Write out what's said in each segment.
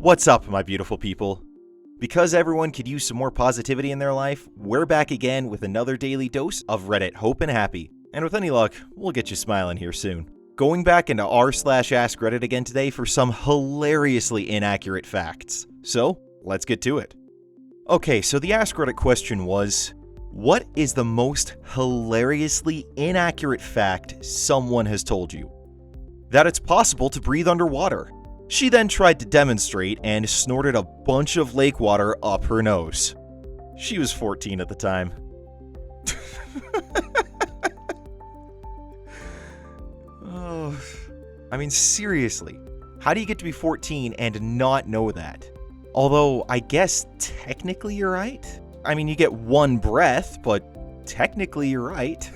What's up, my beautiful people? Because everyone could use some more positivity in their life, we're back again with another daily dose of Reddit Hope and Happy. And with any luck, we'll get you smiling here soon. Going back into r/AskReddit again today for some hilariously inaccurate facts. So, let's get to it. Okay, so the AskReddit question was, what is the most hilariously inaccurate fact someone has told you? That it's possible to breathe underwater. She then tried to demonstrate and snorted a bunch of lake water up her nose. She was 14 at the time. Oh, I mean, seriously, how do you get to be 14 and not know that? Although, I guess technically you're right. I mean, you get one breath, but technically you're right.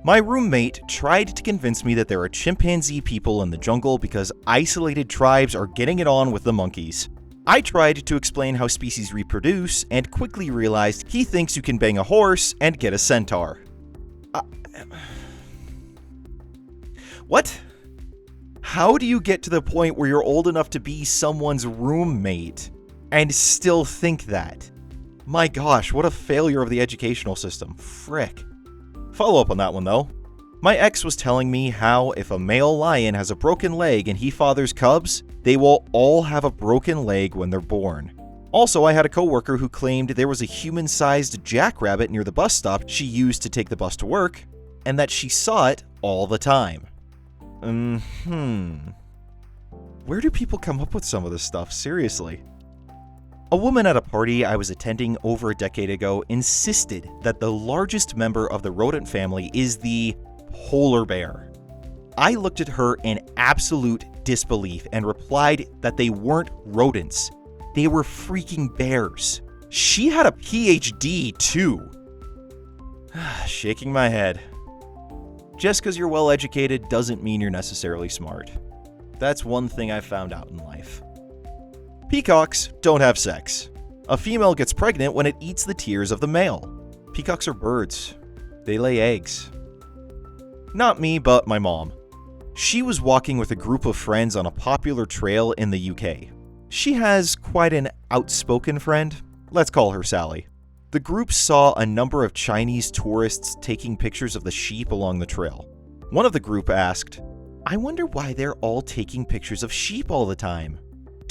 My roommate tried to convince me that there are chimpanzee people in the jungle because isolated tribes are getting it on with the monkeys. I tried to explain how species reproduce and quickly realized he thinks you can bang a horse and get a centaur. What? How do you get to the point where you're old enough to be someone's roommate and still think that? My gosh, what a failure of the educational system. Frick. Follow up on that one though. My ex was telling me how if a male lion has a broken leg and he fathers cubs, they will all have a broken leg when they're born. Also, I had a coworker who claimed there was a human-sized jackrabbit near the bus stop she used to take the bus to work, and that she saw it all the time. Where do people come up with some of this stuff? Seriously. A woman at a party I was attending over a decade ago insisted that the largest member of the rodent family is the polar bear. I looked at her in absolute disbelief and replied that they weren't rodents. They were freaking bears. She had a PhD too. Shaking my head. Just because you're well educated doesn't mean you're necessarily smart. That's one thing I've found out in life. Peacocks don't have sex. A female gets pregnant when it eats the tears of the male. Peacocks are birds. They lay eggs. Not me, but my mom. She was walking with a group of friends on a popular trail in the UK. She has quite an outspoken friend. Let's call her Sally. The group saw a number of Chinese tourists taking pictures of the sheep along the trail. One of the group asked, "I wonder why they're all taking pictures of sheep all the time?"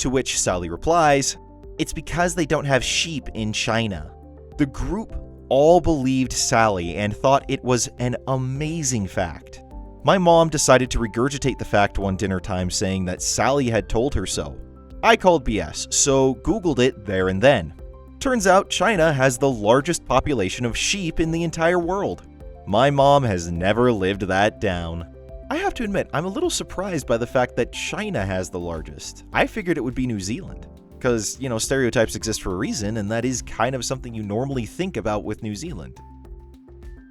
To which Sally replies, "It's because they don't have sheep in China." The group all believed Sally and thought it was an amazing fact. My mom decided to regurgitate the fact one dinner time, saying that Sally had told her so. I called BS, so Googled it there and then. Turns out China has the largest population of sheep in the entire world. My mom has never lived that down. I have to admit, I'm a little surprised by the fact that China has the largest. I figured it would be New Zealand. Because, stereotypes exist for a reason, and that is kind of something you normally think about with New Zealand.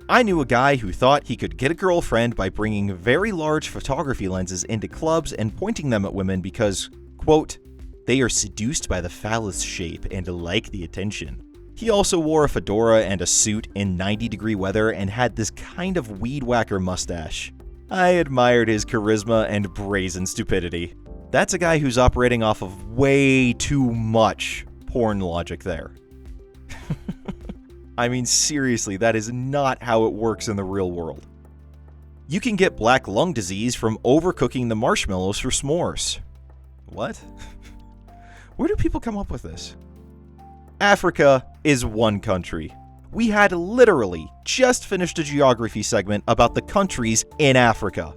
I knew a guy who thought he could get a girlfriend by bringing very large photography lenses into clubs and pointing them at women because, quote, they are seduced by the phallus shape and like the attention. He also wore a fedora and a suit in 90-degree weather and had this kind of weed whacker mustache. I admired his charisma and brazen stupidity. That's a guy who's operating off of way too much porn logic there. I mean, seriously, that is not how it works in the real world. You can get black lung disease from overcooking the marshmallows for s'mores. What? Where do people come up with this? Africa is one country. We had literally just finished a geography segment about the countries in Africa.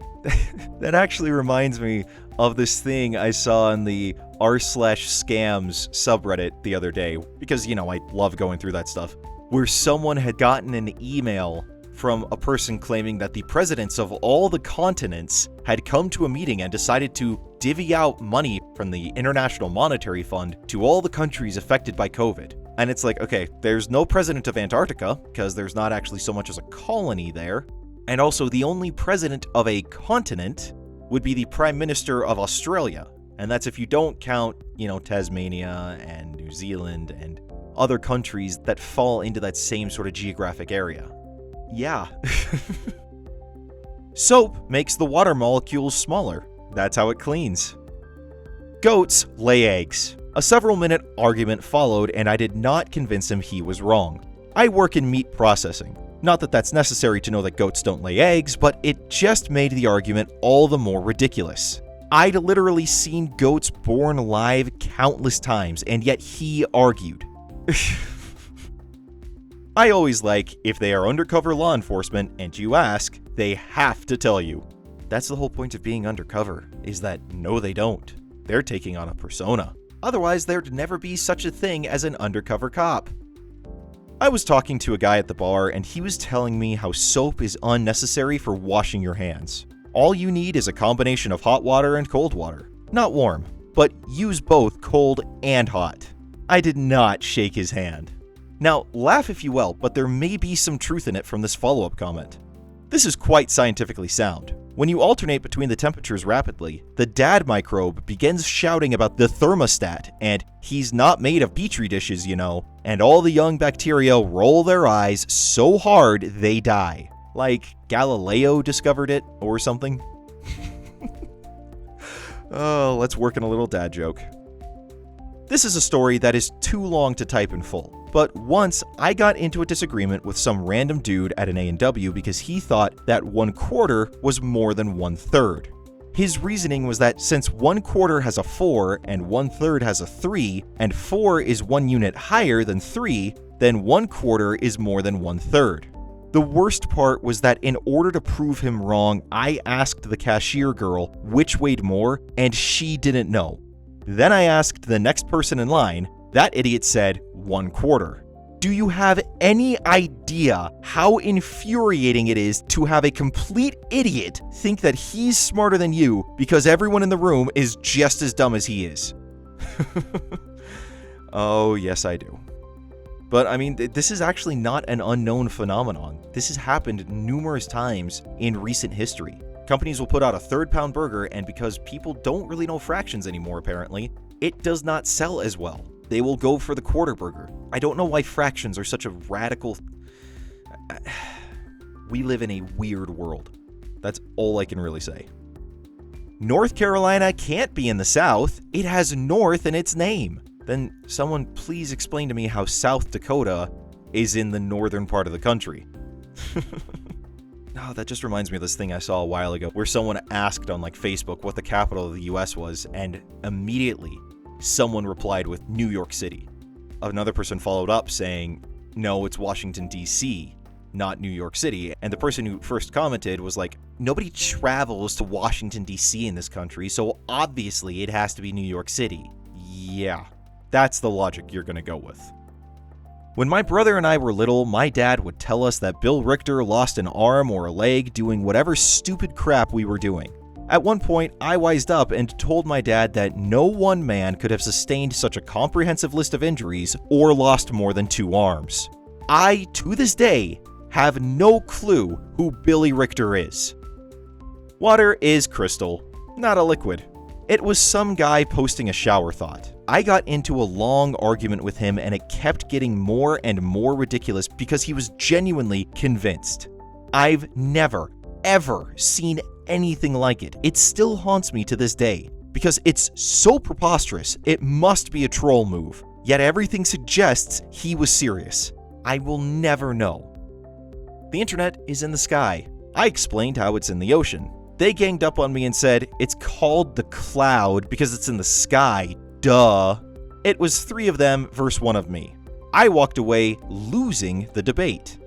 That actually reminds me of this thing I saw in the r/scams subreddit the other day, because, I love going through that stuff, where someone had gotten an email from a person claiming that the presidents of all the continents had come to a meeting and decided to divvy out money from the International Monetary Fund to all the countries affected by COVID. And it's like, okay, there's no president of Antarctica, because there's not actually so much as a colony there. And also, the only president of a continent would be the Prime Minister of Australia. And that's if you don't count, Tasmania and New Zealand and other countries that fall into that same sort of geographic area. Yeah. Soap makes the water molecules smaller. That's how it cleans. Goats lay eggs. A several-minute argument followed, and I did not convince him he was wrong. I work in meat processing. Not that that's necessary to know that goats don't lay eggs, but it just made the argument all the more ridiculous. I'd literally seen goats born live countless times, and yet he argued. I always like, if they are undercover law enforcement and you ask, they have to tell you. That's the whole point of being undercover, is that no they don't. They're taking on a persona. Otherwise, there'd never be such a thing as an undercover cop. I was talking to a guy at the bar, and he was telling me how soap is unnecessary for washing your hands. All you need is a combination of hot water and cold water. Not warm, but use both cold and hot. I did not shake his hand. Now, laugh if you will, but there may be some truth in it from this follow-up comment. This is quite scientifically sound. When you alternate between the temperatures rapidly, the dad microbe begins shouting about the thermostat, and he's not made of petri dishes, you know, and all the young bacteria roll their eyes so hard they die. Like Galileo discovered it or something. Oh, let's work in a little dad joke. This is a story that is too long to type in full, but once I got into a disagreement with some random dude at an A&W because he thought that 1/4 was more than 1/3. His reasoning was that since 1/4 has a 4 and 1/3 has a 3, and 4 is 1 unit higher than 3, then 1/4 is more than 1/3. The worst part was that in order to prove him wrong, I asked the cashier girl which weighed more, and she didn't know. Then I asked the next person in line. That idiot said 1/4. Do you have any idea how infuriating it is to have a complete idiot think that he's smarter than you because everyone in the room is just as dumb as he is? Oh, yes, I do. But I mean, this is actually not an unknown phenomenon. This has happened numerous times in recent history. Companies will put out a 3rd-pound burger, and because people don't really know fractions anymore, apparently, it does not sell as well. They will go for the quarter burger. I don't know why fractions are such a radical... We live in a weird world. That's all I can really say. North Carolina can't be in the South. It has North in its name. Then someone please explain to me how South Dakota is in the northern part of the country. Oh, that just reminds me of this thing I saw a while ago where someone asked on Facebook what the capital of the US was, and immediately someone replied with New York City. Another person followed up saying, no, it's Washington, D.C., not New York City. And the person who first commented was like, nobody travels to Washington, D.C. in this country, so obviously it has to be New York City. Yeah, that's the logic you're going to go with. When my brother and I were little, my dad would tell us that Bill Richter lost an arm or a leg doing whatever stupid crap we were doing. At one point, I wised up and told my dad that no one man could have sustained such a comprehensive list of injuries or lost more than 2 arms. I, to this day, have no clue who Billy Richter is. Water is crystal, not a liquid. It was some guy posting a shower thought. I got into a long argument with him, and it kept getting more and more ridiculous because he was genuinely convinced. I've never, ever seen anything like it. It still haunts me to this day because it's so preposterous it must be a troll move, yet everything suggests he was serious. I will never know. The internet is in the sky. I explained how it's in the ocean. They ganged up on me and said, it's called the cloud because it's in the sky, duh. It was 3 of them versus 1 of me. I walked away losing the debate.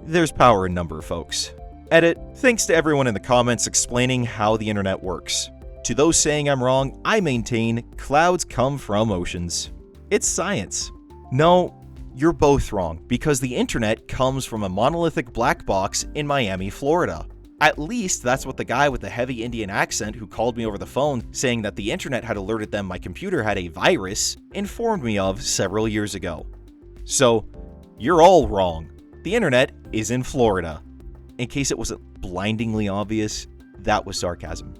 There's power in number, folks. Edit, thanks to everyone in the comments explaining how the internet works. To those saying I'm wrong, I maintain clouds come from oceans. It's science. No, you're both wrong, because the internet comes from a monolithic black box in Miami, Florida. At least that's what the guy with the heavy Indian accent who called me over the phone saying that the internet had alerted them my computer had a virus informed me of several years ago. So, you're all wrong. The internet is in Florida. In case it wasn't blindingly obvious, that was sarcasm.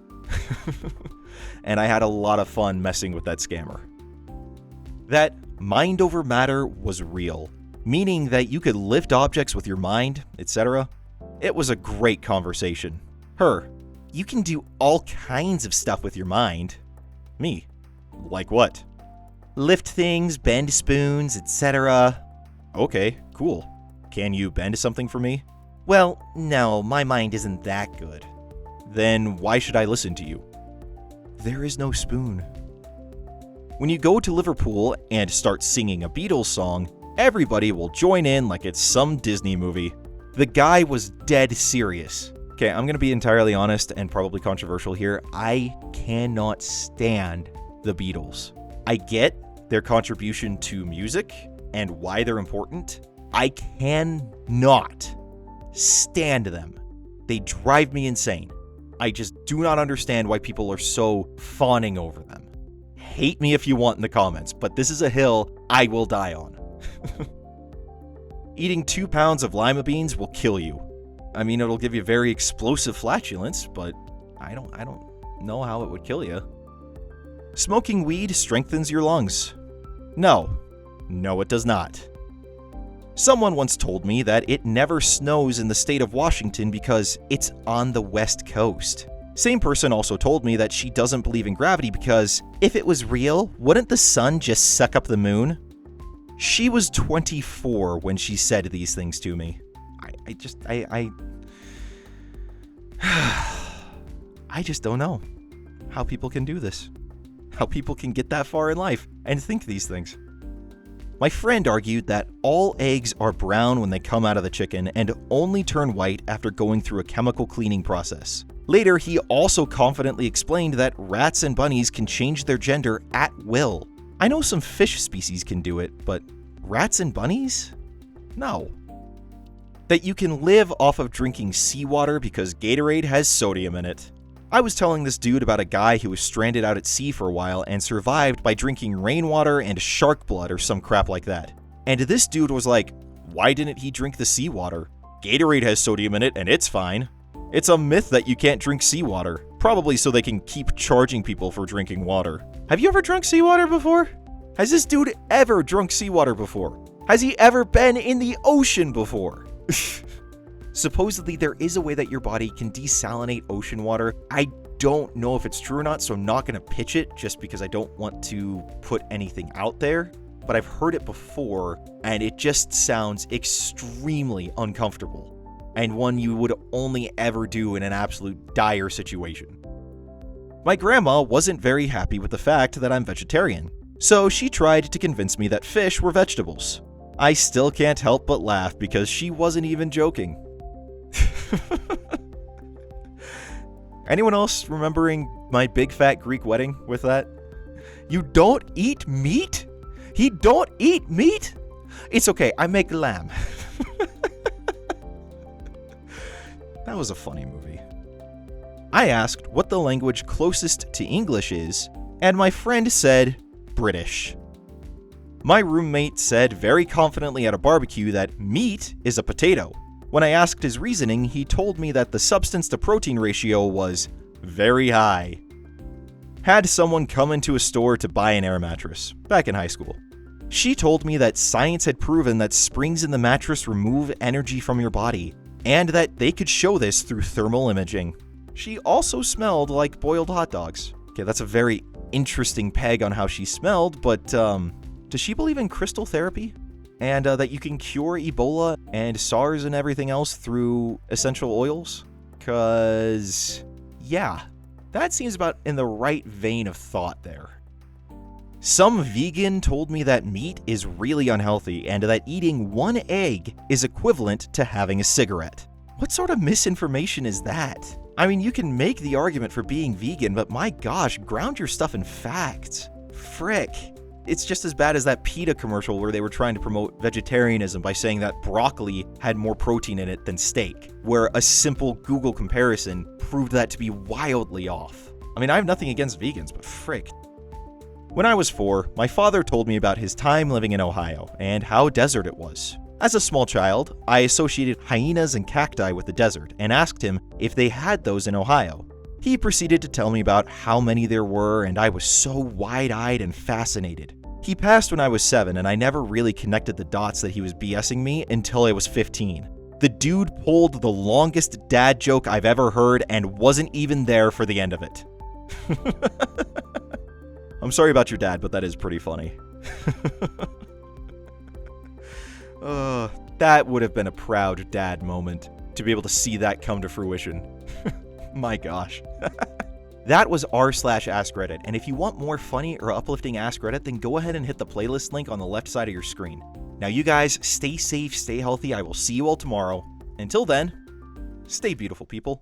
And I had a lot of fun messing with that scammer. That mind over matter was real, meaning that you could lift objects with your mind, etc. It was a great conversation. Her, you can do all kinds of stuff with your mind. Me, Like what? Lift things, bend spoons, etc. Okay, cool. Can you bend something for me? Well, no, my mind isn't that good. Then why should I listen to you? There is no spoon. When you go to Liverpool and start singing a Beatles song, everybody will join in like it's some Disney movie. The guy was dead serious. Okay, I'm gonna be entirely honest and probably controversial here. I cannot stand the Beatles. I get their contribution to music and why they're important. I cannot stand them. They drive me insane. I just do not understand why people are so fawning over them. Hate me if you want in the comments, but this is a hill I will die on. Eating 2 pounds of lima beans will kill you. I mean, it'll give you very explosive flatulence, but I don't know how it would kill you. Smoking weed strengthens your lungs. No, it does not. Someone once told me that it never snows in the state of Washington because it's on the West Coast. Same person also told me that she doesn't believe in gravity because if it was real, wouldn't the sun just suck up the moon? She was 24 when she said these things to me. I just don't know how people can do this. How people can get that far in life and think these things. My friend argued that all eggs are brown when they come out of the chicken and only turn white after going through a chemical cleaning process. Later, he also confidently explained that rats and bunnies can change their gender at will. I know some fish species can do it, but rats and bunnies? No. That you can live off of drinking seawater because Gatorade has sodium in it. I was telling this dude about a guy who was stranded out at sea for a while and survived by drinking rainwater and shark blood or some crap like that. And this dude was like, why didn't he drink the seawater? Gatorade has sodium in it and it's fine. It's a myth that you can't drink seawater, probably so they can keep charging people for drinking water. Have you ever drunk seawater before? Has this dude ever drunk seawater before? Has he ever been in the ocean before? Supposedly, there is a way that your body can desalinate ocean water. I don't know if it's true or not, so I'm not going to pitch it just because I don't want to put anything out there. But I've heard it before, and it just sounds extremely uncomfortable. And one you would only ever do in an absolute dire situation. My grandma wasn't very happy with the fact that I'm vegetarian, so she tried to convince me that fish were vegetables. I still can't help but laugh because she wasn't even joking. Anyone else remembering my big fat Greek wedding with that? You don't eat meat? He don't eat meat? It's okay, I make lamb. That was a funny movie. I asked what the language closest to English is, and my friend said British. My roommate said very confidently at a barbecue that meat is a potato. When I asked his reasoning, he told me that the substance to protein ratio was very high. Had someone come into a store to buy an air mattress back in high school. She told me that science had proven that springs in the mattress remove energy from your body, and that they could show this through thermal imaging. She also smelled like boiled hot dogs. Okay, that's a very interesting peg on how she smelled, but does she believe in crystal therapy? And that you can cure Ebola and SARS and everything else through essential oils? Cause, yeah, that seems about in the right vein of thought there. Some vegan told me that meat is really unhealthy and that eating one egg is equivalent to having a cigarette. What sort of misinformation is that? I mean, you can make the argument for being vegan, but my gosh, ground your stuff in facts. Frick. It's just as bad as that PETA commercial where they were trying to promote vegetarianism by saying that broccoli had more protein in it than steak, where a simple Google comparison proved that to be wildly off. I mean, I have nothing against vegans, but frick. When I was 4, my father told me about his time living in Ohio and how desert it was. As a small child, I associated hyenas and cacti with the desert and asked him if they had those in Ohio. He proceeded to tell me about how many there were, and I was so wide-eyed and fascinated. He passed when I was 7, and I never really connected the dots that he was BSing me until I was 15. The dude pulled the longest dad joke I've ever heard and wasn't even there for the end of it. I'm sorry about your dad, but that is pretty funny. That would have been a proud dad moment, to be able to see that come to fruition. My gosh. That was r/AskReddit, and if you want more funny or uplifting Ask Reddit, then go ahead and hit the playlist link on the left side of your screen. Now you guys, stay safe, stay healthy, I will see you all tomorrow. Until then, stay beautiful, people.